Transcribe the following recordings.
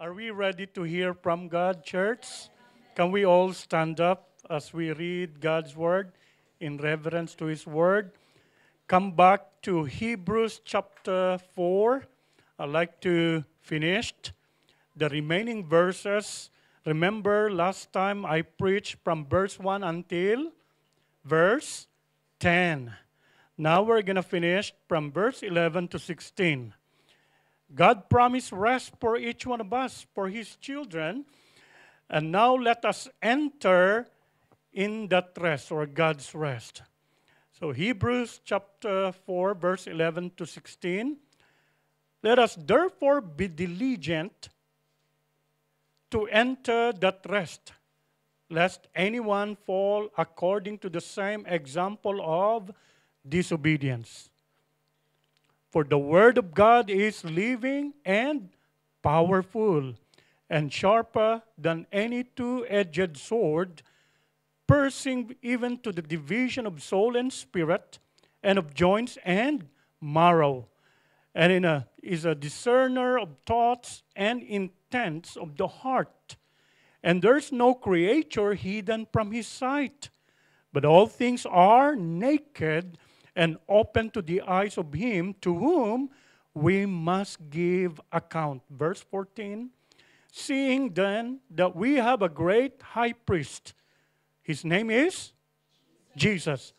Are we ready to hear from God, church? Can we all stand up as we read God's word in reverence to his word? Come back to Hebrews chapter 4. I'd like to finish the remaining verses. Remember last time I preached from verse 1 until verse 10. Now we're going to finish from verse 11 to 16. God promised rest for each one of us, for his children. And now let us enter in that rest, or God's rest. So Hebrews chapter 4, verse 11 to 16. Let us therefore be diligent to enter that rest, lest anyone fall according to the same example of disobedience. For the word of God is living and powerful, and sharper than any two-edged sword, piercing even to the division of soul and spirit, and of joints and marrow, and is a discerner of thoughts and intents of the heart. And there is no creature hidden from his sight, but all things are naked and open to the eyes of him to whom we must give account. Verse 14, seeing then that we have a great high priest, his name is Jesus,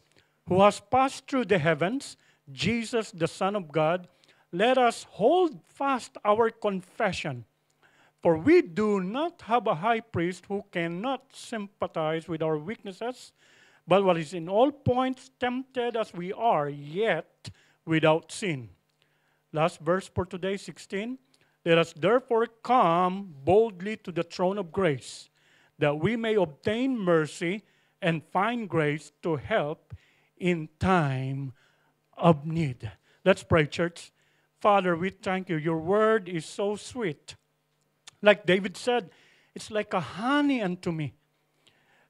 who has passed through the heavens, Jesus the Son of God, let us hold fast our confession. For we do not have a high priest who cannot sympathize with our weaknesses, but what is in all points tempted as we are, yet without sin. Last verse for today, 16. Let us therefore come boldly to the throne of grace, that we may obtain mercy and find grace to help in time of need. Let's pray, church. Father, we thank you. Your word is so sweet. Like David said, it's like a honey unto me.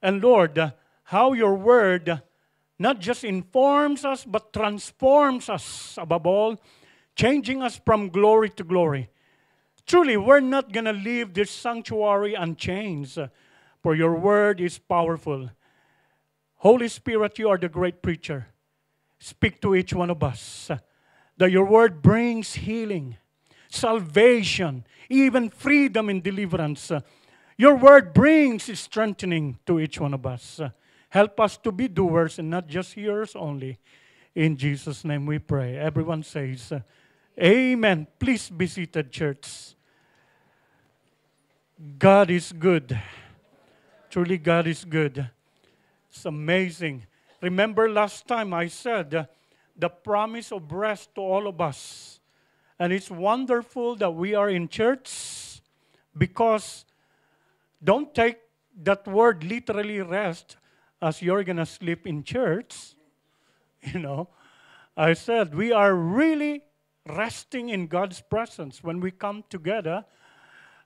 And Lord, how your word not just informs us, but transforms us above all, changing us from glory to glory. Truly, we're not going to leave this sanctuary unchanged, for your word is powerful. Holy Spirit, you are the great preacher. Speak to each one of us, that your word brings healing, salvation, even freedom and deliverance. Your word brings strengthening to each one of us. Help us to be doers and not just hearers only. In Jesus' name we pray. Everyone says, amen. Please be seated, church. God is good. Truly, God is good. It's amazing. Remember last time I said the promise of rest to all of us. And it's wonderful that we are in church, because don't take that word literally, rest, as you're going to sleep in church. I said we are really resting in God's presence when we come together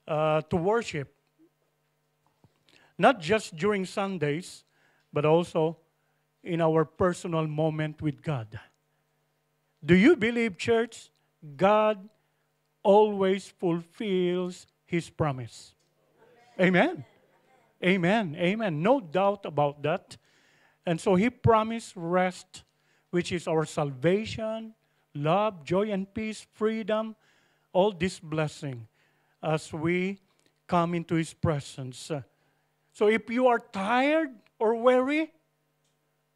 to worship. Not just during Sundays, but also in our personal moment with God. Do you believe, church, God always fulfills his promise? Amen. Amen. Amen. No doubt about that. And so he promised rest, which is our salvation, love, joy, and peace, freedom, all this blessing as we come into his presence. So if you are tired or weary,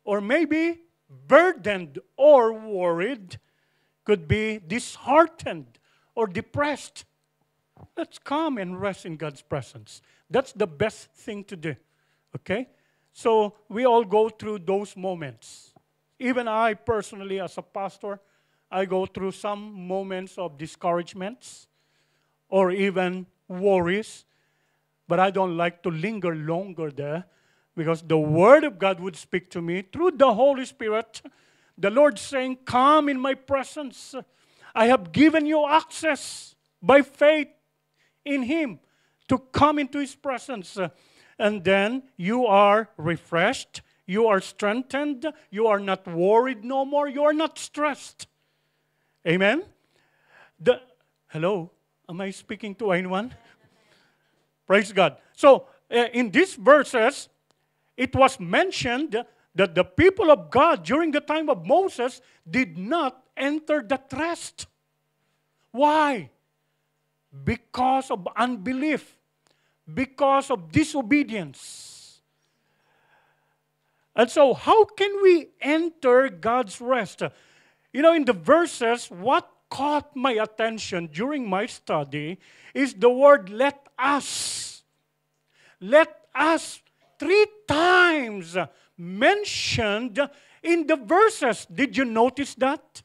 or maybe burdened or worried, could be disheartened or depressed, let's come and rest in God's presence. That's the best thing to do, okay? So we all go through those moments. Even I personally, as a pastor, I go through some moments of discouragements or even worries, but I don't like to linger longer there, because the Word of God would speak to me through the Holy Spirit. The Lord saying, come in my presence. I have given you access by faith in him to come into his presence. And then you are refreshed, you are strengthened, you are not worried no more, you are not stressed. Amen? Hello? Am I speaking to anyone? Praise God. So, in these verses, it was mentioned that the people of God during the time of Moses did not enter that rest. Why? Because of unbelief, because of disobedience. And so, how can we enter God's rest? You know, in the verses, what caught my attention during my study is the word let us. Let us, 3 times mentioned in the verses. Did you notice that?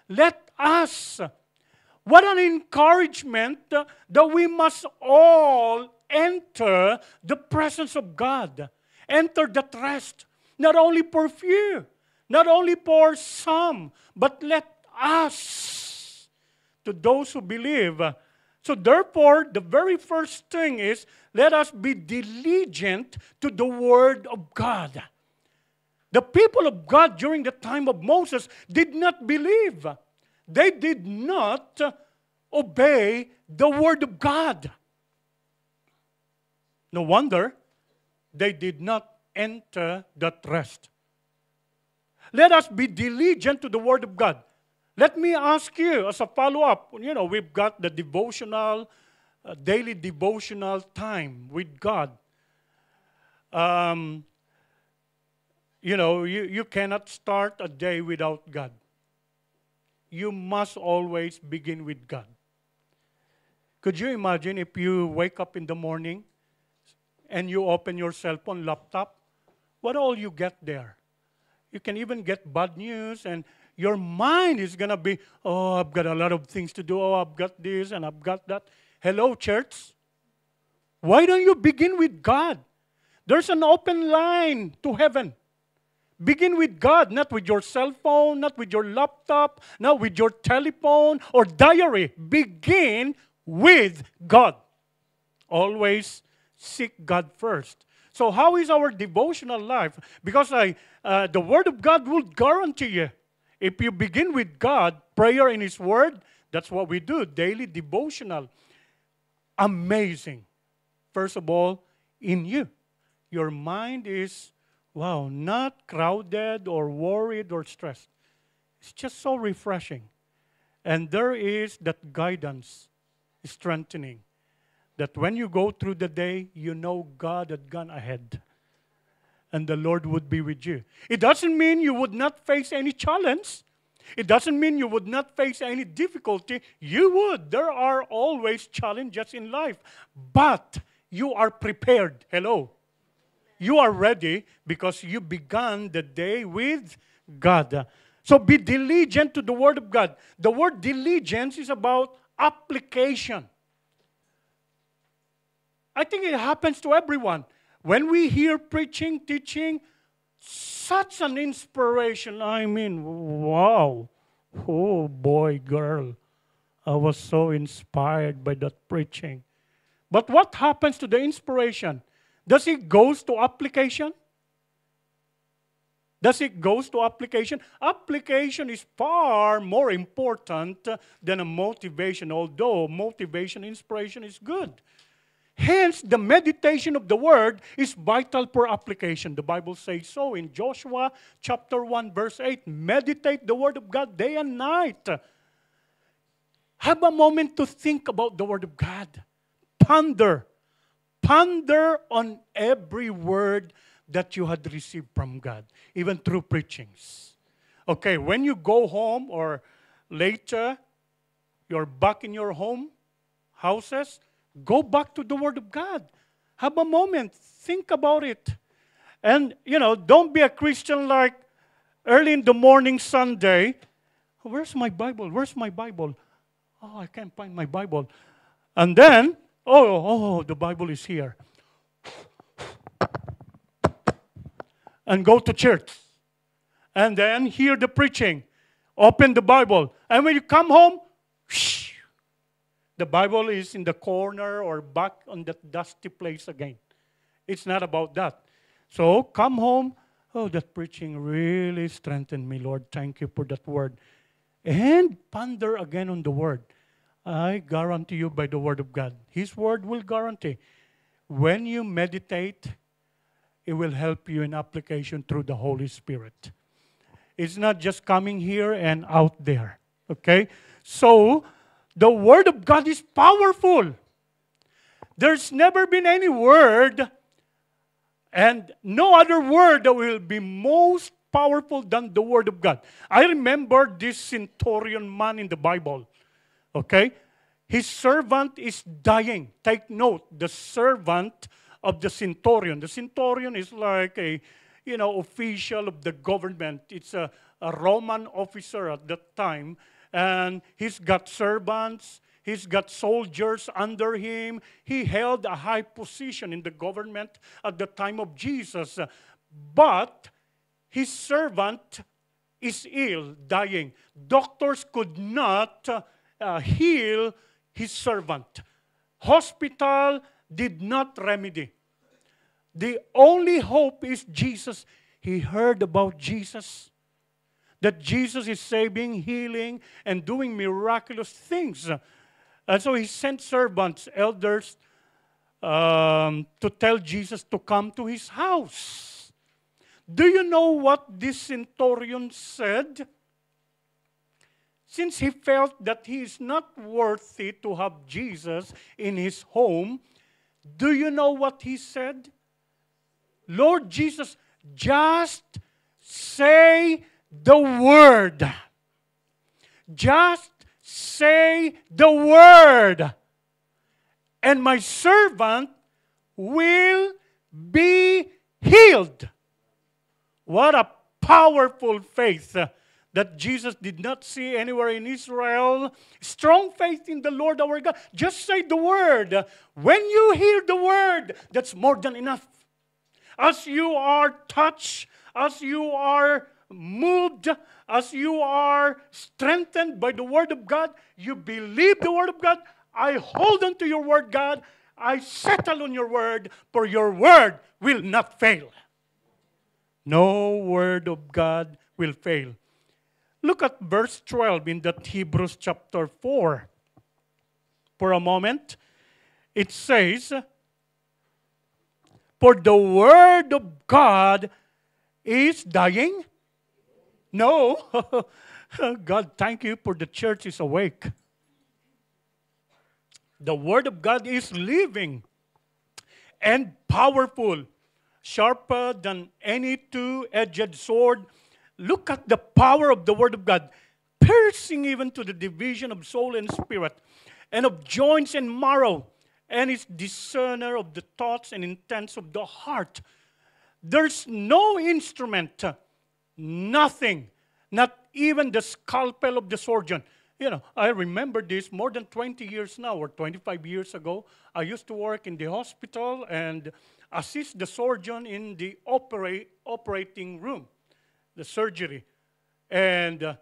Let us. What an encouragement that we must all enter the presence of God. Enter that rest. Not only for few, not only for some, but let us, to those who believe. So therefore, the very first thing is, let us be diligent to the Word of God. The people of God during the time of Moses did not believe. They did not obey the Word of God. No wonder they did not enter that rest. Let us be diligent to the Word of God. Let me ask you as a follow-up. You know, we've got the devotional, daily devotional time with God. You know, you cannot start a day without God. You must always begin with God. Could you imagine if you wake up in the morning and you open your cell phone, laptop, what all you get there? You can even get bad news, and your mind is going to be, oh, I've got a lot of things to do. Oh, I've got this and I've got that. Hello, church. Why don't you begin with God? There's an open line to heaven. Begin with God, not with your cell phone, not with your laptop, not with your telephone or diary. Begin with God. Always seek God first. So how is our devotional life? Because the Word of God will guarantee you. If you begin with God, prayer in His Word, that's what we do, daily devotional. Amazing. First of all, in you. Your mind is, wow, not crowded or worried or stressed. It's just so refreshing. And there is that guidance, strengthening, that when you go through the day, you know God had gone ahead. And the Lord would be with you. It doesn't mean you would not face any challenge. It doesn't mean you would not face any difficulty. You would. There are always challenges in life. But you are prepared. Hello. You are ready because you began the day with God. So be diligent to the Word of God. The word diligence is about application. I think it happens to everyone. When we hear preaching, teaching, such an inspiration. I mean, wow. Oh, boy, girl. I was so inspired by that preaching. But what happens to the inspiration? Does it go to application? Does it go to application? Application is far more important than a motivation, although motivation, inspiration is good. Hence, the meditation of the Word is vital for application. The Bible says so in Joshua chapter 1, verse 8. Meditate the Word of God day and night. Have a moment to think about the Word of God. Ponder. Ponder on every word that you had received from God, even through preachings. Okay, when you go home or later, you're back in your houses, go back to the Word of God. Have a moment. Think about it. And, don't be a Christian like early in the morning Sunday. Where's my Bible? Where's my Bible? Oh, I can't find my Bible. And then, the Bible is here. And go to church. And then hear the preaching. Open the Bible. And when you come home, the Bible is in the corner or back on that dusty place again. It's not about that. So come home. Oh, that preaching really strengthened me, Lord. Thank you for that word. And ponder again on the word. I guarantee you by the Word of God. His Word will guarantee. When you meditate, it will help you in application through the Holy Spirit. It's not just coming here and out there. Okay? So, the Word of God is powerful. There's never been any word and no other word that will be most powerful than the Word of God. I remember this centurion man in the Bible. Okay? His servant is dying. Take note, the servant of the centurion. The centurion is like a, official of the government. It's a Roman officer at that time. And he's got servants. He's got soldiers under him. He held a high position in the government at the time of Jesus. But his servant is ill, dying. Doctors could not heal his servant. Hospital did not remedy. The only hope is Jesus. He heard about Jesus, that Jesus is saving, healing, and doing miraculous things. And so he sent servants, elders, to tell Jesus to come to his house. Do you know what this centurion said? Since he felt that he is not worthy to have Jesus in his home, do you know what he said? Lord Jesus, just say the word. Just say the word. And my servant will be healed. What a powerful faith that Jesus did not see anywhere in Israel. Strong faith in the Lord our God. Just say the word. When you hear the word, that's more than enough. As you are touched, as you are moved, as you are strengthened by the word of God, you believe the word of God. I hold on to your word, God. I settle on your word, for your word will not fail. No word of God will fail. Look at verse 12 in that Hebrews chapter 4. For a moment, it says, for the word of God is dying? No. God, thank you for the church is awake. The word of God is living and powerful, sharper than any two-edged sword. Look at the power of the word of God, piercing even to the division of soul and spirit, and of joints and marrow, and is discerner of the thoughts and intents of the heart. There's no instrument, nothing, not even the scalpel of the surgeon. I remember this more than 20 years now, or 25 years ago. I used to work in the hospital and assist the surgeon in the operating room, the surgery. And,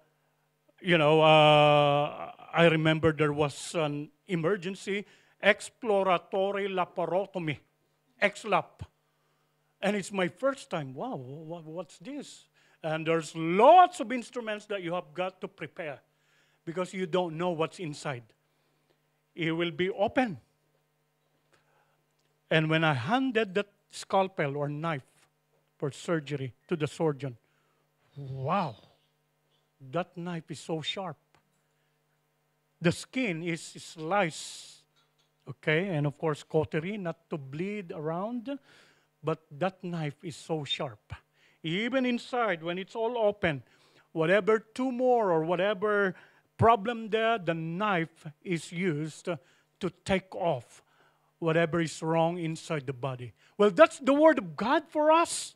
I remember there was an emergency exploratory laparotomy, XLAP. And it's my first time. Wow, what's this? And there's lots of instruments that you have got to prepare because you don't know what's inside. It will be open. And when I handed that scalpel or knife for surgery to the surgeon, wow, that knife is so sharp. The skin is sliced, okay, and of course cautery, not to bleed around, but that knife is so sharp. Even inside, when it's all open, whatever tumor or whatever problem there, the knife is used to take off whatever is wrong inside the body. Well, that's the word of God for us.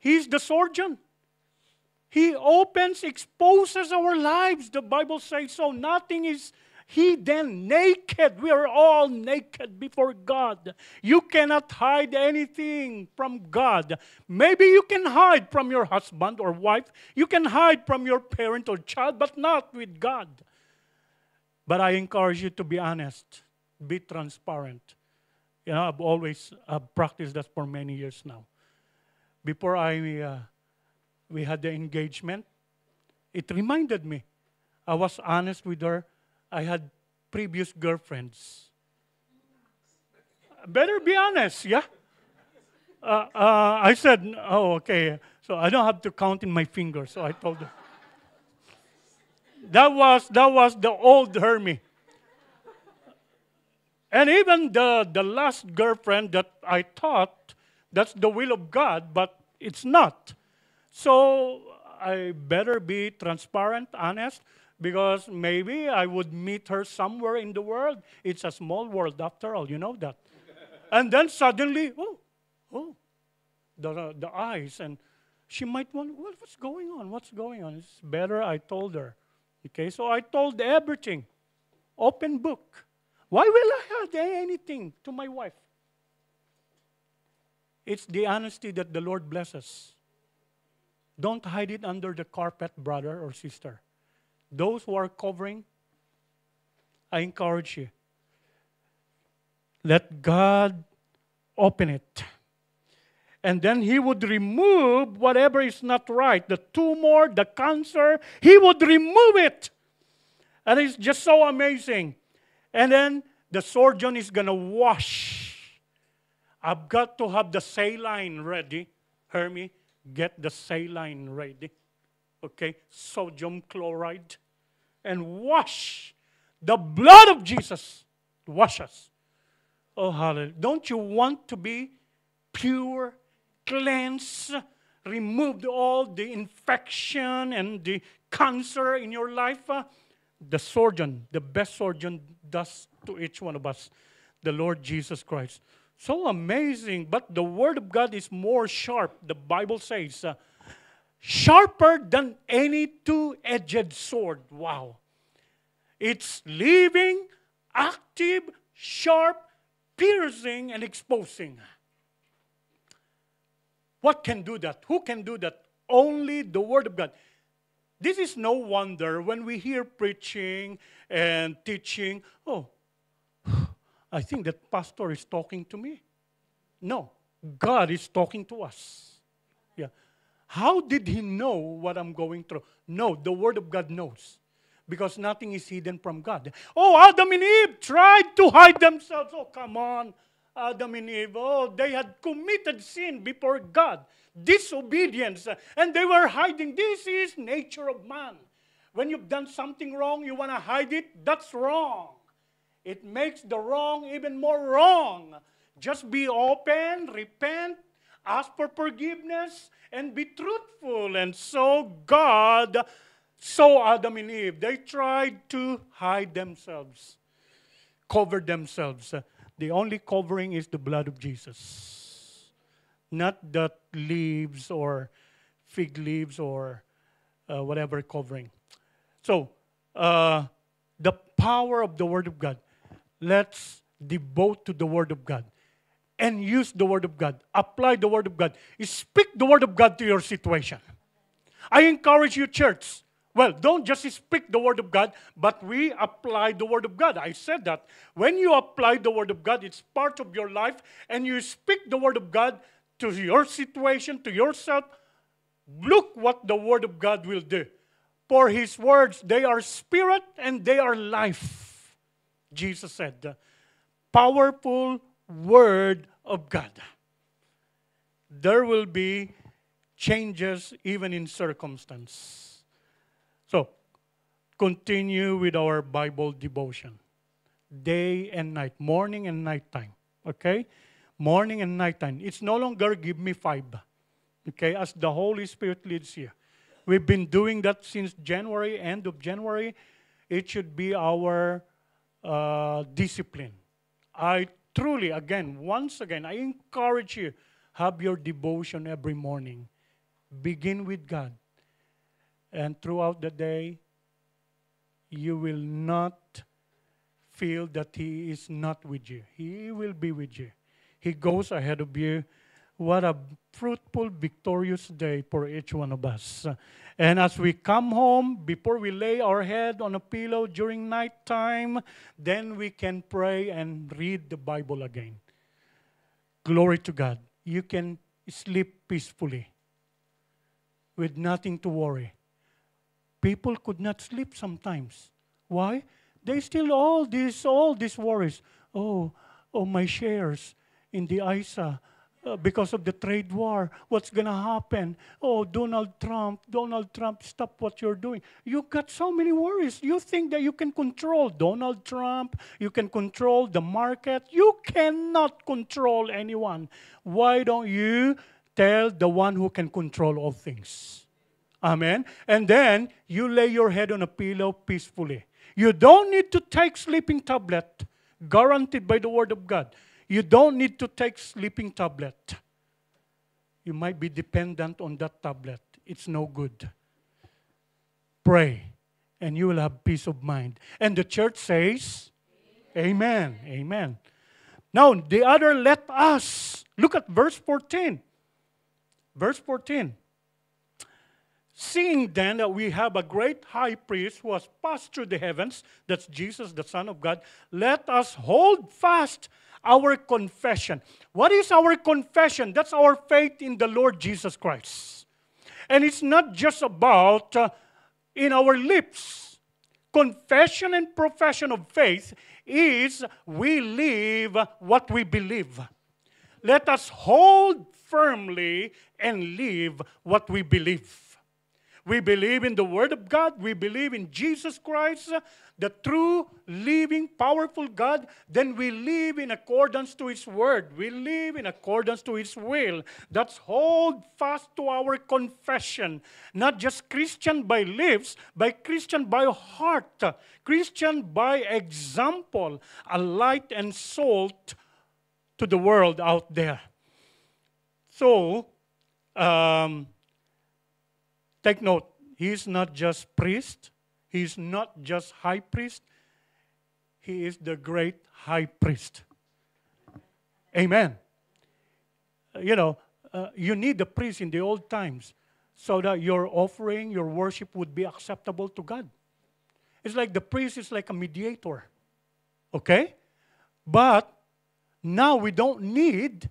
He's the surgeon. He opens, exposes our lives. The Bible says so. Nothing is hidden, naked. We are all naked before God. You cannot hide anything from God. Maybe you can hide from your husband or wife. You can hide from your parent or child, but not with God. But I encourage you to be honest. Be transparent. I've practiced that for many years now. Before we had the engagement, it reminded me. I was honest with her. I had previous girlfriends. Better be honest, yeah? I said, oh, okay. So I don't have to count in my fingers. So I told her. That was the old Hermie. And even the last girlfriend that I thought that's the will of God, but it's not. So I better be transparent, honest, because maybe I would meet her somewhere in the world. It's a small world after all, you know that. And then suddenly, oh, the eyes, and she might wonder, well, what's going on? What's going on? It's better I told her. Okay, so I told everything, open book. Why will I hide anything to my wife? It's the honesty that the Lord blesses. Don't hide it under the carpet, brother or sister. Those who are covering, I encourage you. Let God open it. And then He would remove whatever is not right. The tumor, the cancer, He would remove it. And it's just so amazing. And then the surgeon is going to wash. I've got to have the saline ready. Hermie, get the saline ready. Okay, sodium chloride. And wash. The blood of Jesus wash us. Oh, hallelujah. Don't you want to be pure, cleansed, removed all the infection and the cancer in your life? The surgeon, the best surgeon, does to each one of us, the Lord Jesus Christ. So amazing, but the Word of God is more sharp. The Bible says, sharper than any two-edged sword. Wow. It's living, active, sharp, piercing, and exposing. What can do that? Who can do that? Only the Word of God. This is no wonder when we hear preaching and teaching, oh, I think that pastor is talking to me. No, God is talking to us. Yeah. How did He know what I'm going through? No, the Word of God knows. Because nothing is hidden from God. Oh, Adam and Eve tried to hide themselves. Oh, come on, Adam and Eve. Oh, they had committed sin before God. Disobedience. And they were hiding. This is nature of man. When you've done something wrong, you want to hide it. That's wrong. It makes the wrong even more wrong. Just be open, repent, ask for forgiveness, and be truthful. And so God saw Adam and Eve. They tried to hide themselves, cover themselves. The only covering is the blood of Jesus. Not the leaves or fig leaves or whatever covering. So, the power of the Word of God. Let's devote to the Word of God and use the Word of God. Apply the Word of God. Speak the Word of God to your situation. I encourage you, church. Well, don't just speak the Word of God, but we apply the Word of God. I said that. When you apply the Word of God, it's part of your life, and you speak the Word of God to your situation, to yourself, look what the Word of God will do. For His words, they are spirit and they are life. Jesus said, the powerful Word of God. There will be changes even in circumstance. So, continue with our Bible devotion. Day and night, morning and night time. Okay? Morning and night time. It's no longer give me 5. Okay? As the Holy Spirit leads you. We've been doing that since January, end of January. It should be our discipline. I truly, once again, I encourage you, have your devotion every morning. Begin with God. And throughout the day, you will not feel that He is not with you. He will be with you. He goes ahead of you. What a fruitful, victorious day for each one of us. And as we come home, before we lay our head on a pillow during night time, then we can pray and read the Bible again. Glory to God. You can sleep peacefully with nothing to worry. People could not sleep sometimes. Why? They still all these worries. Oh, oh, my shares in the ISA. Because of the trade war, what's going to happen? Oh, Donald Trump, stop what you're doing. You got so many worries. You think that you can control Donald Trump, you can control the market. You cannot control anyone. Why don't you tell the one who can control all things? Amen. And then you lay your head on a pillow peacefully. You don't need to take sleeping tablet, guaranteed by the Word of God. You don't need to take sleeping tablet. You might be dependent on that tablet. It's no good. Pray, and you will have peace of mind. And the church says, Amen. Amen. Now, the other, let us. Look at verse 14. Verse 14. Seeing then that we have a great high priest who has passed through the heavens, that's Jesus, the Son of God, let us hold fast our confession. What is our confession? That's our faith in the Lord Jesus Christ. And it's not just about in our lips. Confession and profession of faith is we live what we believe. Let us hold firmly and live what we believe. We believe in the Word of God. We believe in Jesus Christ, the true, living, powerful God. Then we live in accordance to His Word. We live in accordance to His will. That's hold fast to our confession. Not just Christian by lips, but Christian by heart. Christian by example. A light and salt to the world out there. So, take note, he is not just priest. He is not just high priest. He is the great high priest. Amen. You need the priest in the old times so that your offering, your worship would be acceptable to God. It's like the priest is like a mediator. Okay? But now we don't need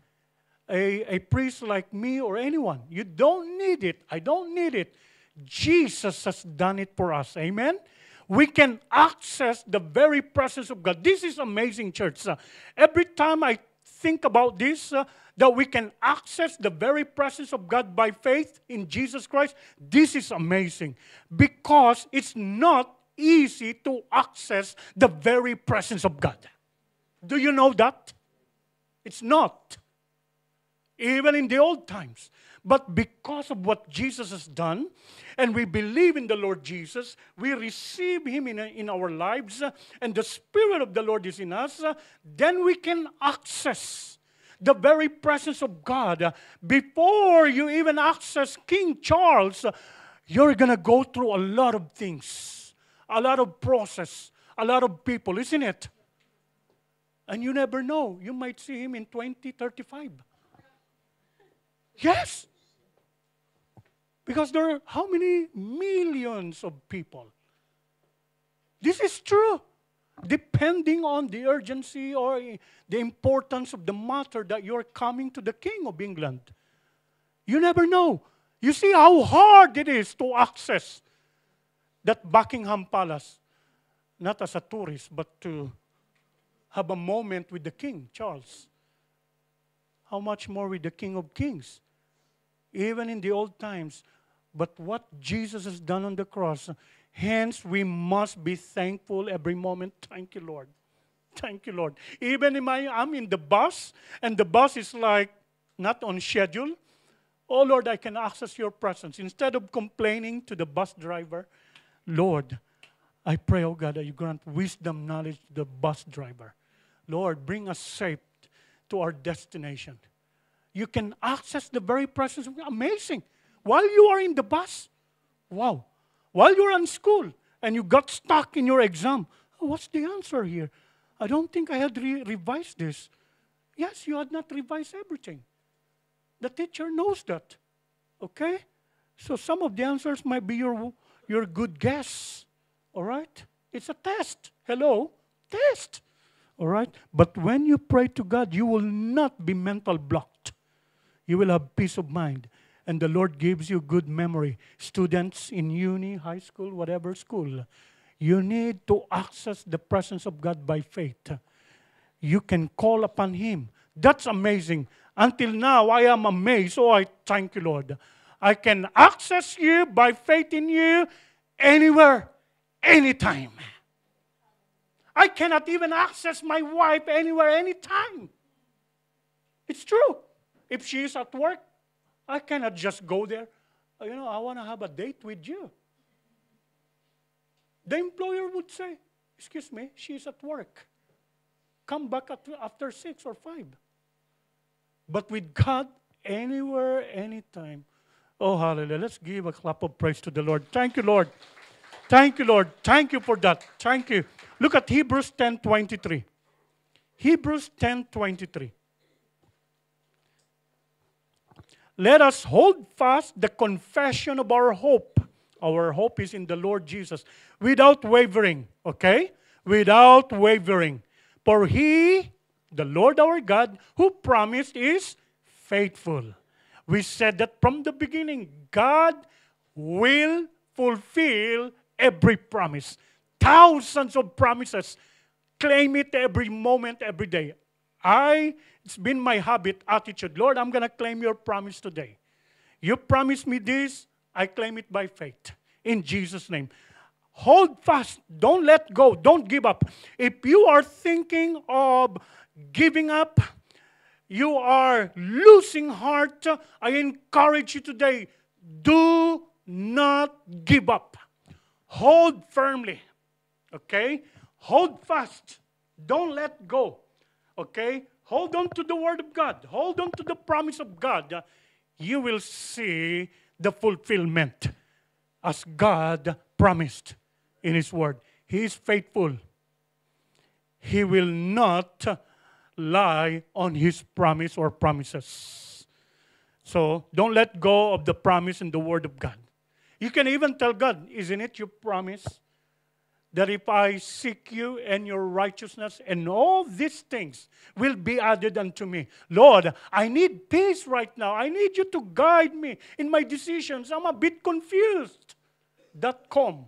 a priest like me or anyone. You don't need it. I don't need it. Jesus has done it for us. Amen? We can access the very presence of God. This is amazing, church. Every time I think about this, that we can access the very presence of God by faith in Jesus Christ, this is amazing. Because it's not easy to access the very presence of God. Do you know that? It's not. Even in the old times. But because of what Jesus has done, and we believe in the Lord Jesus, we receive Him in our lives, and the Spirit of the Lord is in us, then we can access the very presence of God. Before you even access King Charles, you're going to go through a lot of things, a lot of process, a lot of people, isn't it? And you never know. You might see him in 2035. Yes. Because there are how many millions of people? This is true. Depending on the urgency or the importance of the matter that you're coming to the King of England. You never know. You see how hard it is to access that Buckingham Palace. Not as a tourist, but to have a moment with the King, Charles. How much more with the King of Kings? Even in the old times. But what Jesus has done on the cross, hence we must be thankful every moment. Thank you, Lord. Thank you, Lord. Even if I'm in the bus, and the bus is like not on schedule, oh, Lord, I can access your presence. Instead of complaining to the bus driver, Lord, I pray, oh God, that you grant wisdom, knowledge to the bus driver. Lord, bring us safe to our destination. You can access the very presence of God. Amazing. While you are in the bus, wow. While you're in school and you got stuck in your exam, oh, what's the answer here? I don't think I had revised this. Yes, you had not revised everything. The teacher knows that. Okay? So some of the answers might be your good guess. All right? It's a test. Hello? Test. All right? But when you pray to God, you will not be mental blocked. You will have peace of mind. And the Lord gives you good memory. Students in uni, high school, whatever school, You need to access the presence of God by faith. You can call upon Him. That's amazing. Until now, I am amazed. Oh, I thank you, Lord. I can access you by faith in you anywhere, anytime. I cannot even access my wife anywhere, anytime. It's true. If she is at work, I cannot just go there. I want to have a date with you. The employer would say, excuse me, she's at work. Come back after 6 or 5. But with God, anywhere, anytime. Oh, hallelujah. Let's give a clap of praise to the Lord. Thank you, Lord. Thank you, Lord. Thank you for that. Thank you. Look at Hebrews 10:23. Hebrews 10:23. Let us hold fast the confession of our hope. Our hope is in the Lord Jesus. Without wavering. Okay? Without wavering. For He, the Lord our God, who promised is faithful. We said that from the beginning, God will fulfill every promise. Thousands of promises. Claim it every moment, every day. It's been my habit, attitude. Lord, I'm going to claim your promise today. You promised me this, I claim it by faith. In Jesus' name. Hold fast. Don't let go. Don't give up. If you are thinking of giving up, you are losing heart, I encourage you today, do not give up. Hold firmly. Okay? Hold fast. Don't let go. Okay? Hold on to the Word of God. Hold on to the promise of God. You will see the fulfillment as God promised in His Word. He is faithful. He will not lie on His promise or promises. So, don't let go of the promise in the Word of God. You can even tell God, isn't it your promise that if I seek you and your righteousness and all these things will be added unto me. Lord, I need peace right now. I need you to guide me in my decisions. I'm a bit confused. That calm.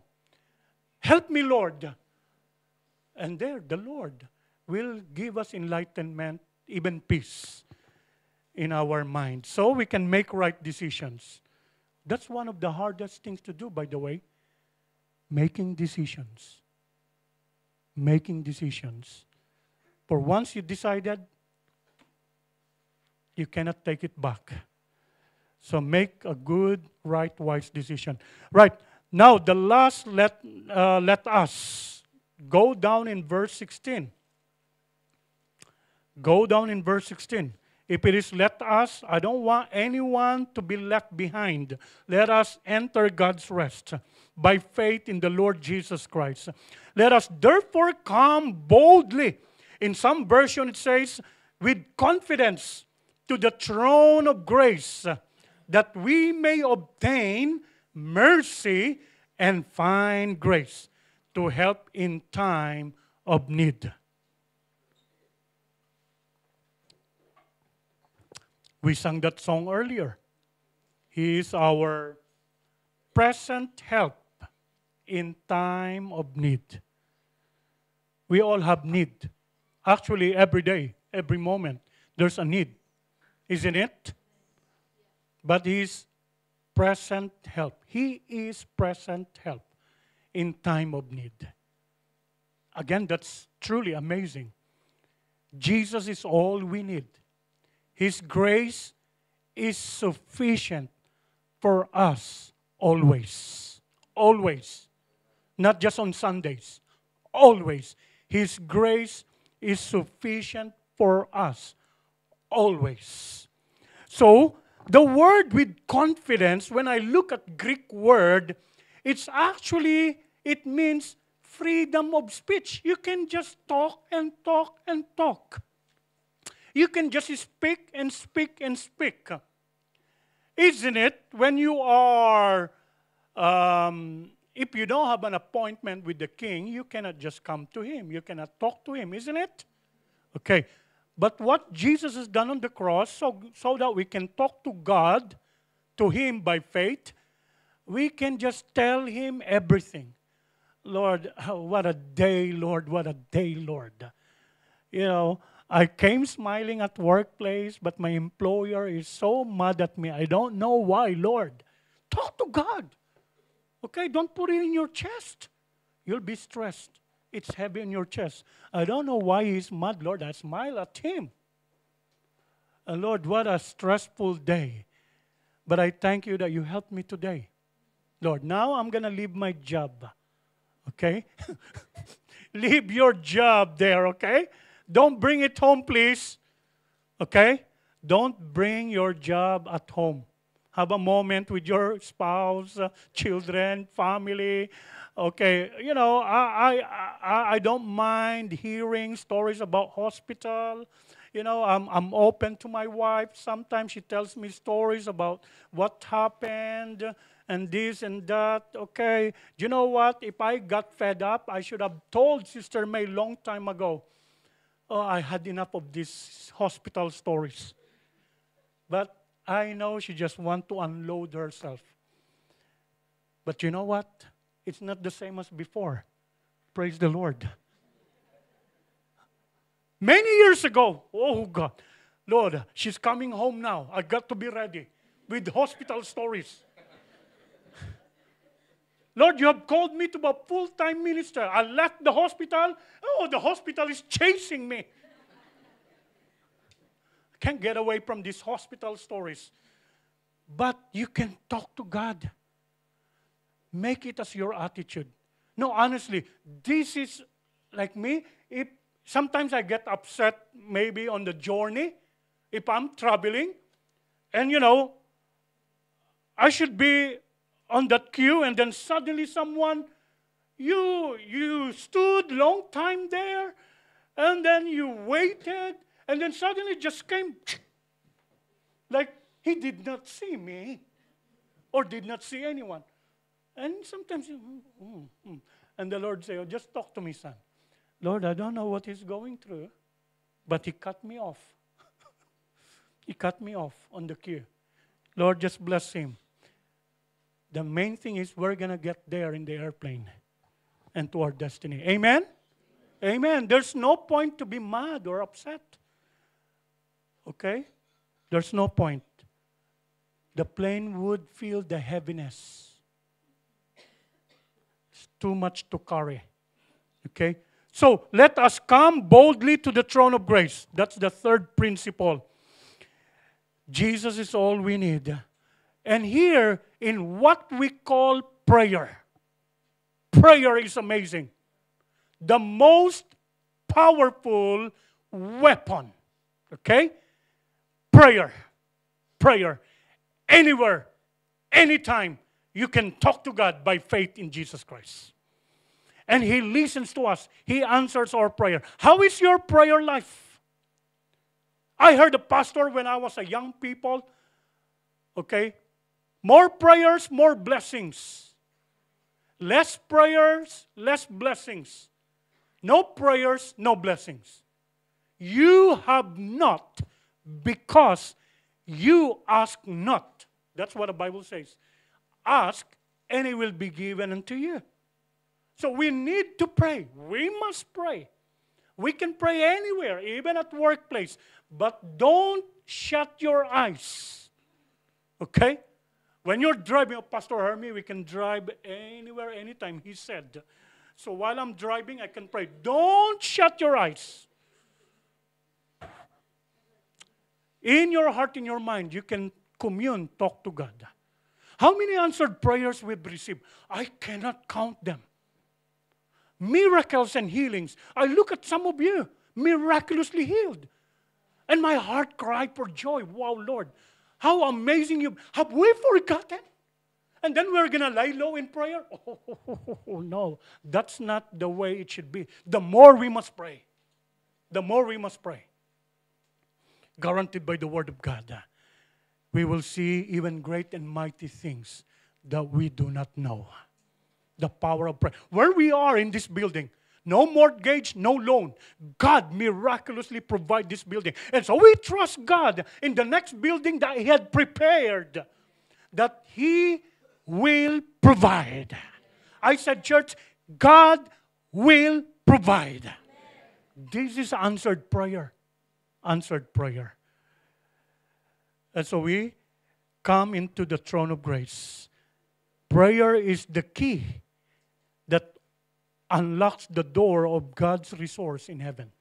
Help me, Lord. And there, the Lord will give us enlightenment, even peace in our mind. So we can make right decisions. That's one of the hardest things to do, by the way. Making decisions. Making decisions. For once you decided, you cannot take it back. So make a good, right, wise decision. Right. Now, the last, let us go down in verse 16. Go down in verse 16. If it is let us, I don't want anyone to be left behind. Let us enter God's rest by faith in the Lord Jesus Christ. Let us therefore come boldly. In some version it says, with confidence to the throne of grace, that we may obtain mercy and find grace to help in time of need. We sang that song earlier. He is our present help in time of need. We all have need. Actually, every day, every moment, there's a need. Isn't it? But He is present help. He is present help in time of need. Again, that's truly amazing. Jesus is all we need. His grace is sufficient for us always. Always. Not just on Sundays. Always. His grace is sufficient for us. Always. So, the word with confidence, when I look at Greek word, it means freedom of speech. You can just talk and talk and talk. You can just speak and speak and speak. Isn't it? When you are, if you don't have an appointment with the king, you cannot just come to him. You cannot talk to him, isn't it? Okay. But what Jesus has done on the cross, so that we can talk to God, to Him by faith, we can just tell Him everything. Lord, what a day, Lord, what a day, Lord. You know, I came smiling at workplace, but my employer is so mad at me. I don't know why, Lord. Talk to God. Okay, don't put it in your chest. You'll be stressed. It's heavy in your chest. I don't know why he's mad, Lord. I smile at him. And Lord, what a stressful day. But I thank you that you helped me today. Lord, now I'm going to leave my job. Okay? Leave your job there, okay? Don't bring it home, please. Okay? Don't bring your job at home. Have a moment with your spouse, children, family. Okay, you know, I don't mind hearing stories about hospital. You know, I'm open to my wife. Sometimes she tells me stories about what happened and this and that. Okay, do you know what? If I got fed up, I should have told Sister May long time ago. Oh, I had enough of these hospital stories. But I know she just wants to unload herself. But you know what? It's not the same as before. Praise the Lord. Many years ago, oh God, Lord, she's coming home now. I got to be ready with hospital stories. Lord, you have called me to be a full-time minister. I left the hospital. Oh, the hospital is chasing me. I can't get away from these hospital stories. But you can talk to God. Make it as your attitude. No, honestly, this is like me. If sometimes I get upset maybe on the journey, if I'm traveling, and you know, I should be on that queue, and then suddenly someone, you stood long time there, and then you waited, and then suddenly just came, like he did not see me, or did not see anyone. And sometimes, and the Lord say, oh, just talk to me, son. Lord, I don't know what he's going through, but he cut me off. He cut me off on the queue. Lord, just bless him. The main thing is we're going to get there in the airplane and to our destiny. Amen? Amen. There's no point to be mad or upset. Okay? There's no point. The plane would feel the heaviness. It's too much to carry. Okay? So, let us come boldly to the throne of grace. That's the third principle. Jesus is all we need. And here, in what we call prayer, prayer is amazing. The most powerful weapon. Okay? Prayer. Prayer. Anywhere, anytime, you can talk to God by faith in Jesus Christ. And He listens to us. He answers our prayer. How is your prayer life? I heard a pastor when I was a young people, okay? More prayers, more blessings. Less prayers, less blessings. No prayers, no blessings. You have not because you ask not. That's what the Bible says. Ask, and it will be given unto you. So we need to pray. We must pray. We can pray anywhere, even at workplace. But don't shut your eyes. Okay? When you're driving, Pastor Hermie, we can drive anywhere, anytime, he said. So while I'm driving, I can pray. Don't shut your eyes. In your heart, in your mind, you can commune, talk to God. How many answered prayers we've received? I cannot count them. Miracles and healings. I look at some of you, miraculously healed. And my heart cried for joy. Wow, Lord, how amazing you. Have we forgotten? And then we're going to lie low in prayer? Oh, no, that's not the way it should be. The more we must pray. The more we must pray. Guaranteed by the Word of God. We will see even great and mighty things that we do not know. The power of prayer. Where we are in this building, no mortgage, no loan. God miraculously provide this building. And so we trust God in the next building that He had prepared, that He will provide. I said, church, God will provide. This is answered prayer. Answered prayer. And so we come into the throne of grace. Prayer is the key that unlocks the door of God's resource in heaven.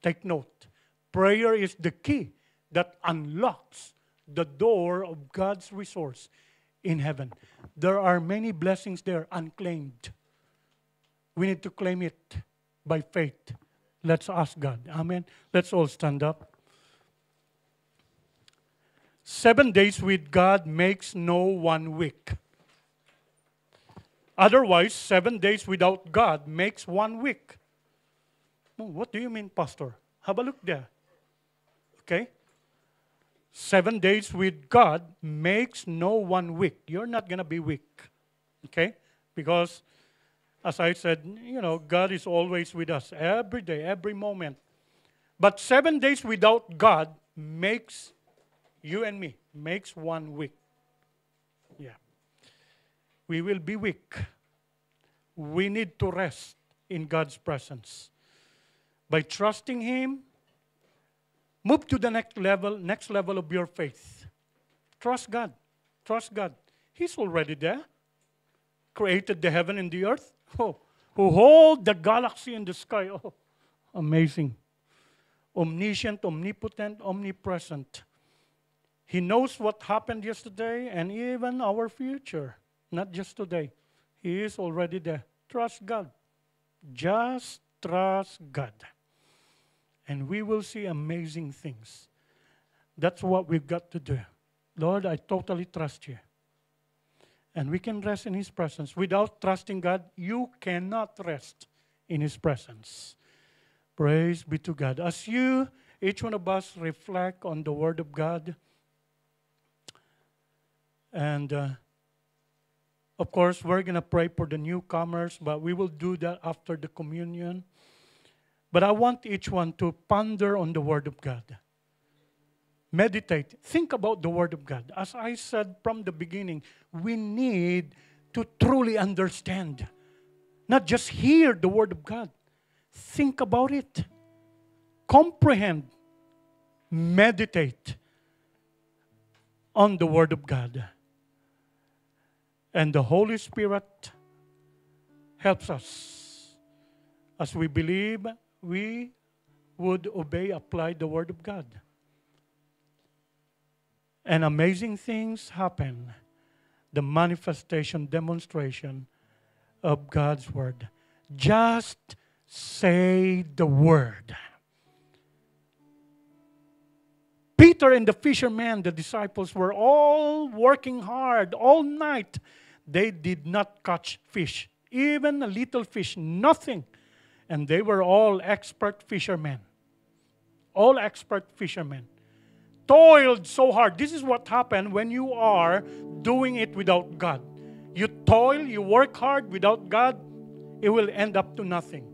Take note. Prayer is the key that unlocks the door of God's resource in heaven. There are many blessings there unclaimed. We need to claim it by faith. Let's ask God. Amen. Let's all stand up. 7 days with God makes no 1 week. Otherwise, 7 days without God makes 1 week. Oh, what do you mean, Pastor? Have a look there. Okay? 7 days with God makes no 1 week. You're not going to be weak. Okay? Because, as I said, God is always with us every day, every moment. But 7 days without God makes you and me, makes 1 week. Yeah. We will be weak. We need to rest in God's presence. By trusting Him, move to the next level of your faith. Trust God. Trust God. He's already there. Created the heaven and the earth. Oh, who hold the galaxy in the sky. Oh, amazing. Omniscient, omnipotent, omnipresent. He knows what happened yesterday and even our future. Not just today. He is already there. Trust God. Just trust God. And we will see amazing things. That's what we've got to do. Lord, I totally trust you. And we can rest in His presence. Without trusting God, you cannot rest in His presence. Praise be to God. As you, each one of us, reflect on the Word of God, and of course, we're going to pray for the newcomers, but we will do that after the communion. But I want each one to ponder on the Word of God. Meditate. Think about the Word of God. As I said from the beginning, we need to truly understand. Not just hear the Word of God. Think about it. Comprehend. Meditate on the Word of God. And the Holy Spirit helps us. As we believe, we would obey, apply the Word of God. And amazing things happen. The manifestation, demonstration of God's Word. Just say the Word. Peter and the fishermen, the disciples, were all working hard all night. They did not catch fish, even a little fish, nothing. And they were all expert fishermen. All expert fishermen. Toiled so hard. This is what happened when you are doing it without God. You toil, you work hard without God, it will end up to nothing.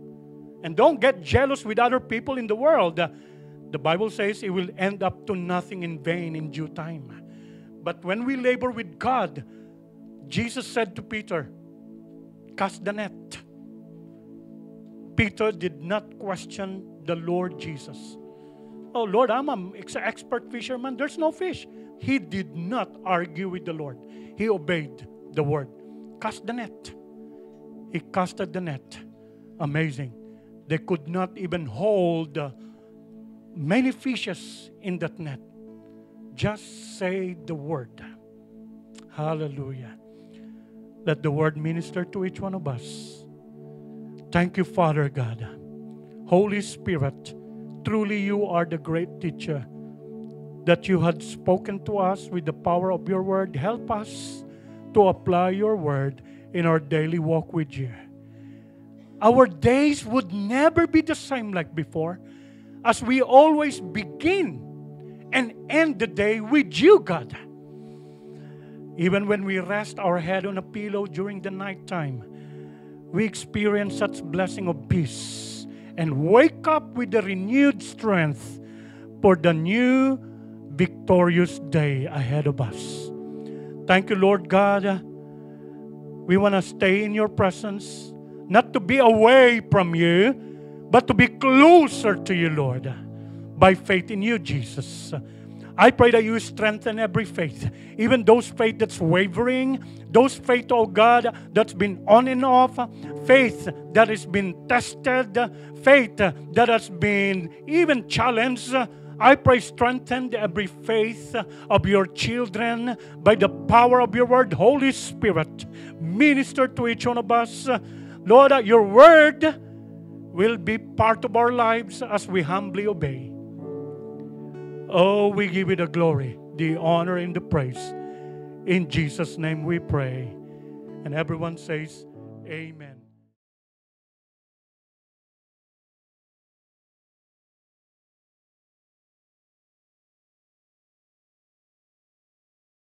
And don't get jealous with other people in the world. The Bible says it will end up to nothing in vain in due time. But when we labor with God, Jesus said to Peter, cast the net. Peter did not question the Lord Jesus. Oh, Lord, I'm an expert fisherman. There's no fish. He did not argue with the Lord. He obeyed the word. Cast the net. He casted the net. Amazing. They could not even hold many fishes in that net. Just say the word. Hallelujah. Let the word minister to each one of us. Thank you, Father God. Holy Spirit, truly you are the great teacher that you had spoken to us with the power of your word. Help us to apply your word in our daily walk with you. Our days would never be the same like before, as we always begin and end the day with you, God. Even when we rest our head on a pillow during the nighttime, we experience such blessing of peace and wake up with the renewed strength for the new victorious day ahead of us. Thank you, Lord God, We want to stay in your presence, not to be away from you, but to be closer to you, Lord, by faith in you, Jesus. I pray that you strengthen every faith, even those faith that's wavering, those faith, oh God, that's been on and off, faith that has been tested, faith that has been even challenged. I pray strengthen every faith of your children by the power of your word. Holy Spirit, minister to each one of us. Lord, your word will be part of our lives as we humbly obey. Oh, we give you the glory, the honor, and the praise. In Jesus' name we pray. And everyone says, Amen.